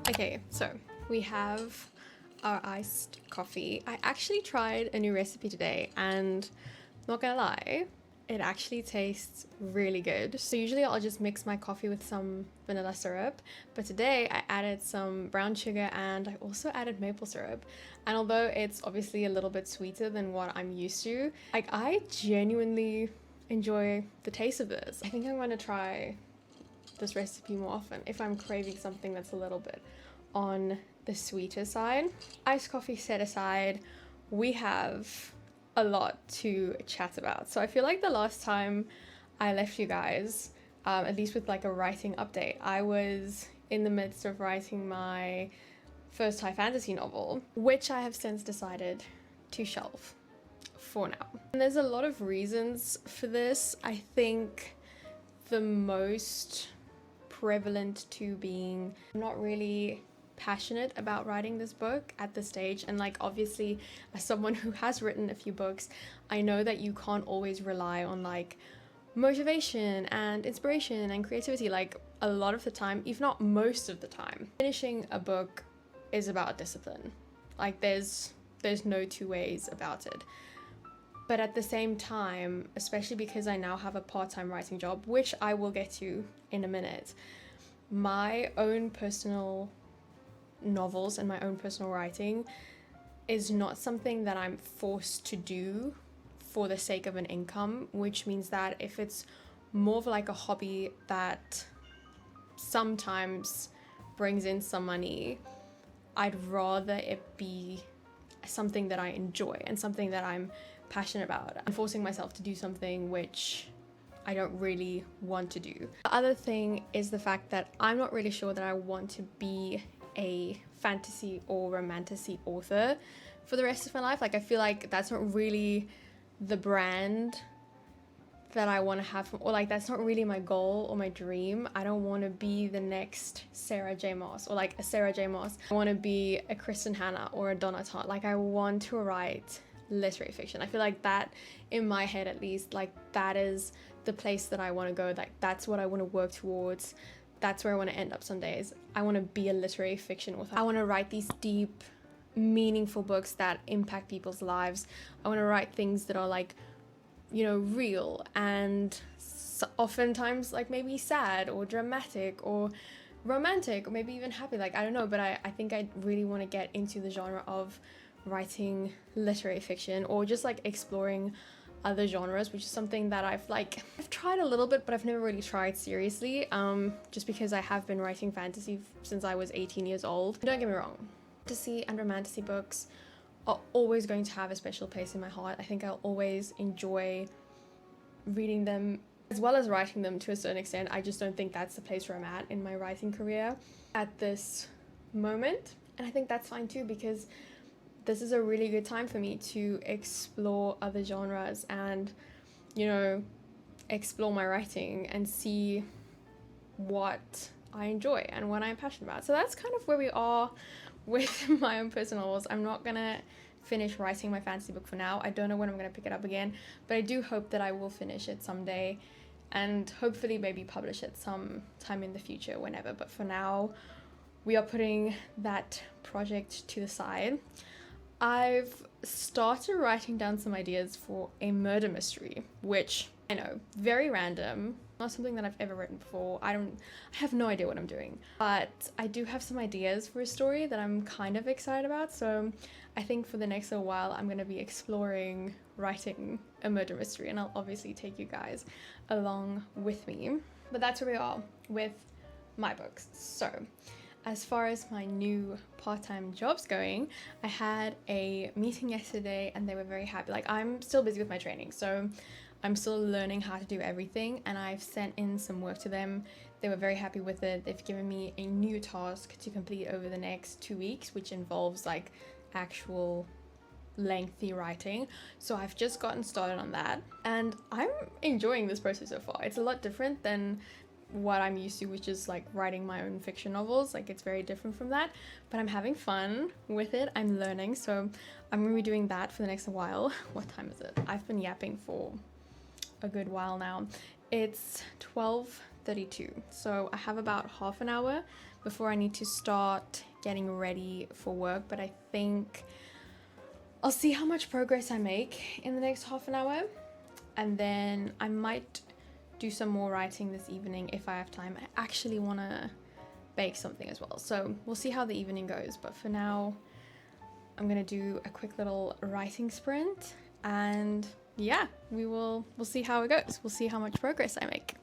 Okay, so we have our iced coffee. I actually tried a new recipe today and not gonna lie, it actually tastes really good. So usually I'll just mix my coffee with some vanilla syrup, but today I added some brown sugar and I also added maple syrup. And although it's obviously a little bit sweeter than what I'm used to, like I genuinely enjoy the taste of this. I think I'm gonna try this recipe more often if I'm craving something that's a little bit on the sweeter side. Iced coffee set aside, we have a lot to chat about. So I feel like the last time I left you guys, at least with like a writing update, I was in the midst of writing my first high fantasy novel, which I have since decided to shelve for now. And there's a lot of reasons for this. I think the most prevalent to being not really passionate about writing this book at this stage. And like obviously as someone who has written a few books, I know that you can't always rely on like motivation and inspiration and creativity like a lot of the time, if not most of the time. Finishing a book is about discipline. Like there's no two ways about it. But at the same time, especially because I now have a part-time writing job, which I will get to in a minute, my own personal novels and my own personal writing is not something that I'm forced to do for the sake of an income, which means that if it's more of like a hobby that sometimes brings in some money, I'd rather it be something that I enjoy and something that I'm passionate about. I'm forcing myself to do something which I don't really want to do. The other thing is the fact that I'm not really sure that I want to be a fantasy or romantasy author for the rest of my life. Like I feel like that's not really the brand that I want to have, or like that's not really my goal or my dream. I don't want to be the next Sarah J Maas or like a Sarah J Maas. I want to be a Kristen Hanna or a Donna Tartt. Like I want to write literary fiction. I feel like that, in my head at least, like that is the place that I want to go. Like that's what I want to work towards. That's where I want to end up some days. I want to be a literary fiction author. I want to write these deep, meaningful books that impact people's lives. I want to write things that are like, you know, real and oftentimes like maybe sad or dramatic or romantic or maybe even happy. Like I don't know, but I think I really want to get into the genre of writing literary fiction or just like exploring other genres, which is something that I've tried a little bit, but I've never really tried seriously, just because I have been writing fantasy since I was 18 years old. Don't get me wrong, fantasy and romantasy books are always going to have a special place in my heart. I think I'll always enjoy reading them as well as writing them to a certain extent. I just don't think that's the place where I'm at in my writing career at this moment. And I think that's fine too, because this is a really good time for me to explore other genres and, you know, explore my writing and see what I enjoy and what I'm passionate about. So that's kind of where we are with my own personal novels. I'm not gonna finish writing my fantasy book for now. I don't know when I'm gonna pick it up again, but I do hope that I will finish it someday and hopefully maybe publish it some time in the future, whenever. But for now, we are putting that project to the side. I've started writing down some ideas for a murder mystery, which I know, very random, not something that I've ever written before. I have no idea what I'm doing, but I do have some ideas for a story that I'm kind of excited about. So I think for the next little while, I'm going to be exploring writing a murder mystery, and I'll obviously take you guys along with me. But that's where we are with my books. So as far as my new part-time jobs going, I had a meeting yesterday and they were very happy. Like I'm still busy with my training, so I'm still learning how to do everything, and I've sent in some work to them. They were very happy with it. They've given me a new task to complete over the next 2 weeks, which involves like actual lengthy writing. So I've just gotten started on that and I'm enjoying this process so far. It's a lot different than what I'm used to, which is like writing my own fiction novels. Like it's very different from that, but I'm having fun with it. I'm learning, so I'm gonna be doing that for the next while. What time is it? I've been yapping for a good while now. It's 12:32, so I have about half an hour before I need to start getting ready for work, but I think I'll see how much progress I make in the next half an hour, and then I might do some more writing this evening if I have time. I actually want to bake something as well, so we'll see how the evening goes, but for now I'm gonna do a quick little writing sprint, and yeah, we'll see how it goes. We'll see how much progress I make.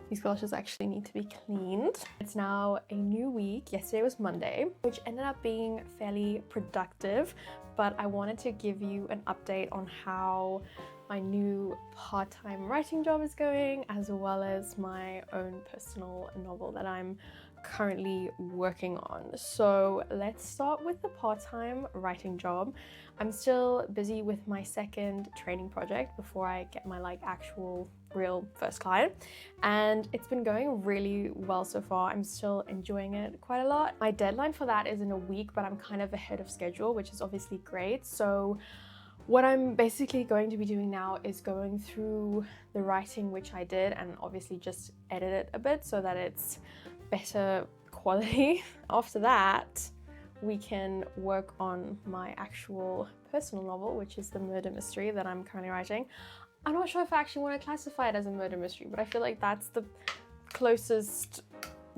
These galoshes actually need to be cleaned. It's now a new week. Yesterday was Monday, which ended up being fairly productive, but I wanted to give you an update on how my new part-time writing job is going, as well as my own personal novel that I'm currently working on. So let's start with the part-time writing job. I'm still busy with my second training project before I get my actual real first client, and it's been going really well so far. I'm still enjoying it quite a lot. My deadline for that is in a week, but I'm kind of ahead of schedule, which is obviously great. So what I'm basically going to be doing now is going through the writing which I did and obviously just edit it a bit so that it's better quality. After that, we can work on my actual personal novel, which is the murder mystery that I'm currently writing. I'm not sure if I actually want to classify it as a murder mystery, but I feel like that's the closest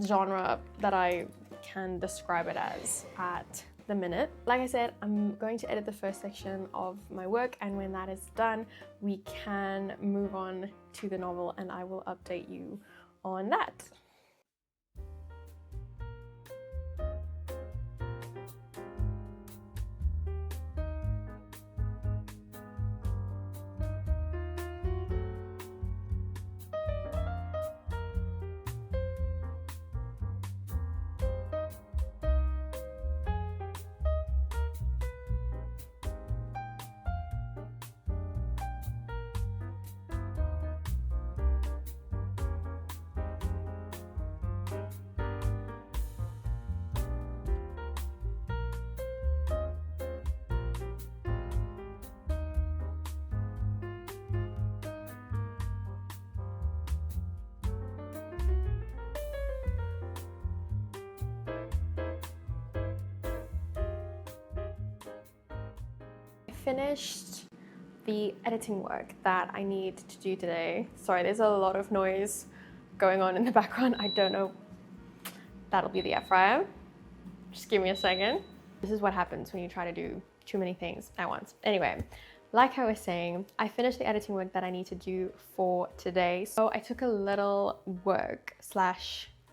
genre that I can describe it as at the minute. Like I said, I'm going to edit the first section of my work, and when that is done, we can move on to the novel and I will update you on that. Finished the editing work that I need to do today. Sorry, there's a lot of noise going on in the background. I don't know. That'll be the air fryer. Just give me a second. This is what happens when you try to do too many things at once. Anyway, like I was saying, I finished the editing work that I need to do for today. So I took a little work /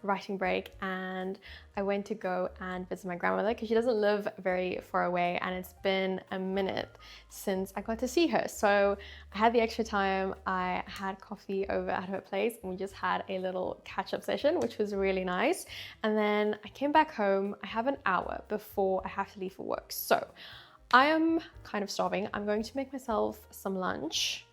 writing break, and I went to go and visit my grandmother because she doesn't live very far away, and it's been a minute since I got to see her. So I had the extra time. I had coffee over at her place and we just had a little catch-up session, which was really nice. And then I came back home. I have an hour before I have to leave for work. So I am kind of starving. I'm going to make myself some lunch,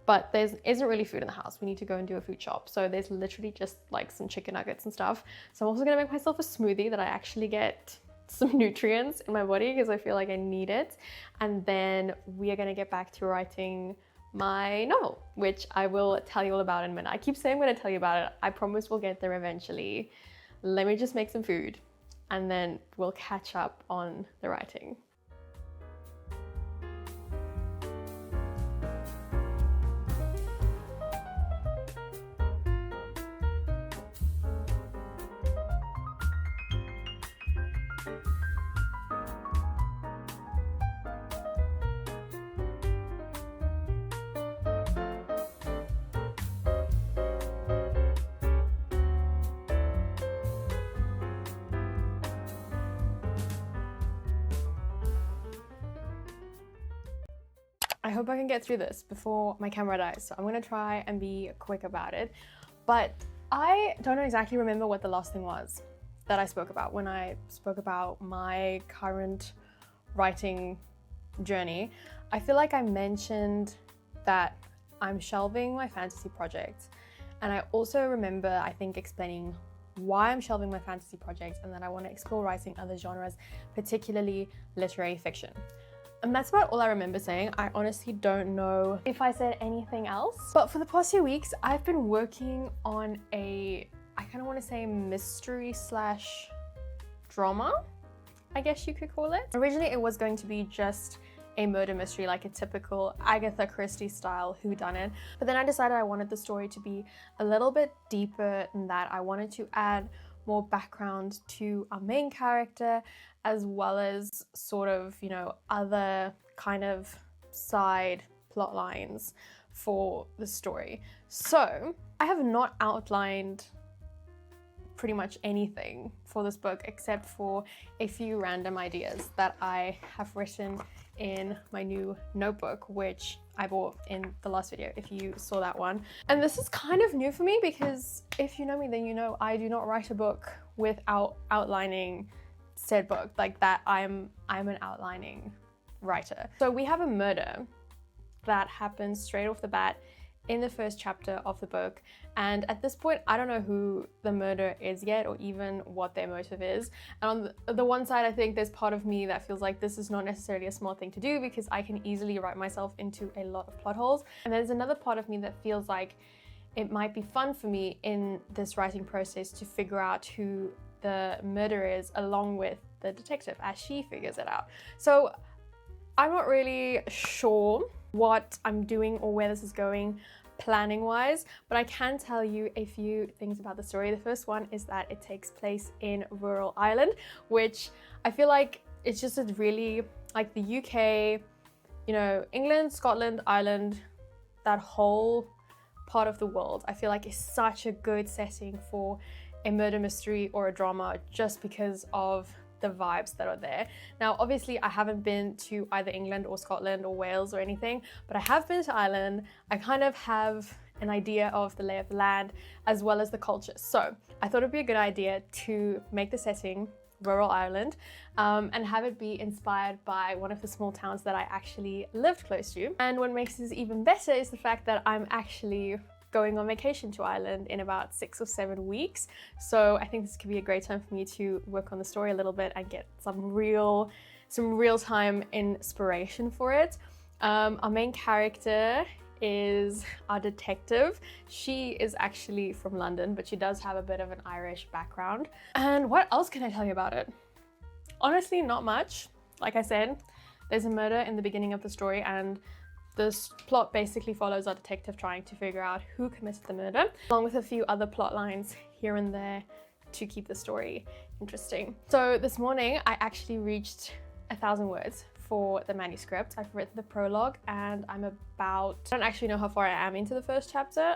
but there isn't really food in the house. We need to go and do a food shop. So there's literally just some chicken nuggets and stuff. So I'm also gonna make myself a smoothie that I actually get some nutrients in my body because I feel like I need it. And then we are gonna get back to writing my novel, which I will tell you all about in a minute. I keep saying I'm gonna tell you about it. I promise we'll get there eventually. Let me just make some food and then we'll catch up on the writing. I hope I can get through this before my camera dies, so I'm gonna try and be quick about it. But I don't exactly remember what the last thing was that I spoke about when I spoke about my current writing journey. I feel like I mentioned that I'm shelving my fantasy project, and I also remember, I think, explaining why I'm shelving my fantasy project and that I want to explore writing other genres, particularly literary fiction. And that's about all I remember saying. I honestly don't know if I said anything else. But for the past few weeks, I've been working on I kind of want to say mystery slash drama, I guess you could call it. Originally, it was going to be just a murder mystery, like a typical Agatha Christie style whodunit. But then I decided I wanted the story to be a little bit deeper than that. I wanted to add more background to our main character, as well as sort of, you know, other kind of side plot lines for the story. So I have not outlined pretty much anything for this book except for a few random ideas that I have written in my new notebook, which I bought in the last video, if you saw that one. And this is kind of new for me because if you know me, then you know I do not write a book without outlining said book. Like that, I'm an outlining writer. So we have a murder that happens straight off the bat in the first chapter of the book, and at this point I don't know who the murderer is yet or even what their motive is. And on the one side, I think there's part of me that feels like this is not necessarily a smart thing to do because I can easily write myself into a lot of plot holes, and there's another part of me that feels like it might be fun for me in this writing process to figure out who the murderer is along with the detective as she figures it out. So I'm not really sure what I'm doing or where this is going planning wise, but I can tell you a few things about the story. The first one is that it takes place in rural Ireland, which I feel like it's just a really, like the UK, you know, England, Scotland, Ireland, that whole part of the world, I feel like is such a good setting for a murder mystery or a drama just because of the vibes that are there. Now, obviously, I haven't been to either England or Scotland or Wales or anything, but I have been to Ireland. I kind of have an idea of the lay of the land as well as the culture. So I thought it'd be a good idea to make the setting rural Ireland and have it be inspired by one of the small towns that I actually lived close to. And what makes this even better is the fact that I'm actually going on vacation to Ireland in about 6 or 7 weeks. So I think this could be a great time for me to work on the story a little bit and get some real-time inspiration for it. Our main character is our detective. She is actually from London, but she does have a bit of an Irish background. And what else can I tell you about it? Honestly, not much. Like I said, there's a murder in the beginning of the story, and this plot basically follows our detective trying to figure out who committed the murder, along with a few other plot lines here and there to keep the story interesting. So this morning, I actually reached 1,000 words for the manuscript. I've written the prologue and I don't actually know how far I am into the first chapter.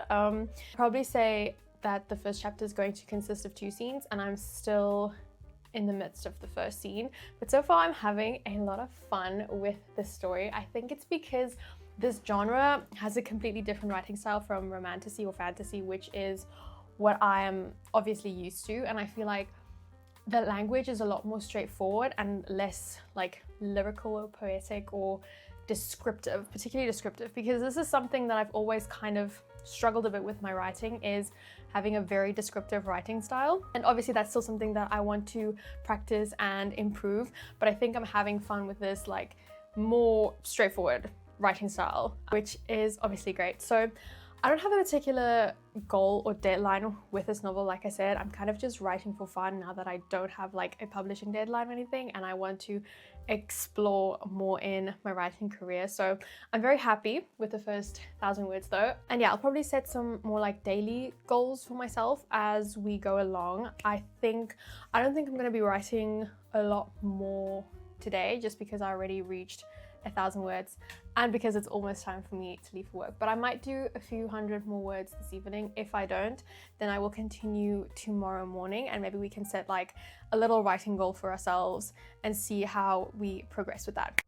Probably say that the first chapter is going to consist of 2 scenes and I'm still in the midst of the first scene. But so far I'm having a lot of fun with this story. I think it's because this genre has a completely different writing style from romantasy or fantasy, which is what I am obviously used to. And I feel like the language is a lot more straightforward and less like lyrical or poetic or descriptive, particularly descriptive, because this is something that I've always kind of struggled a bit with my writing, is having a very descriptive writing style. And obviously that's still something that I want to practice and improve, but I think I'm having fun with this like more straightforward writing style, which is obviously great. So I don't have a particular goal or deadline with this novel. Like I said, I'm kind of just writing for fun now that I don't have like a publishing deadline or anything, and I want to explore more in my writing career. So I'm very happy with the first 1,000 words though. And yeah, I'll probably set some more like daily goals for myself as we go along. I don't think I'm going to be writing a lot more today just because I already reached 1,000 words and because it's almost time for me to leave for work. But I might do a few hundred more words this evening. If I don't, then I will continue tomorrow morning, and maybe we can set like a little writing goal for ourselves and see how we progress with that.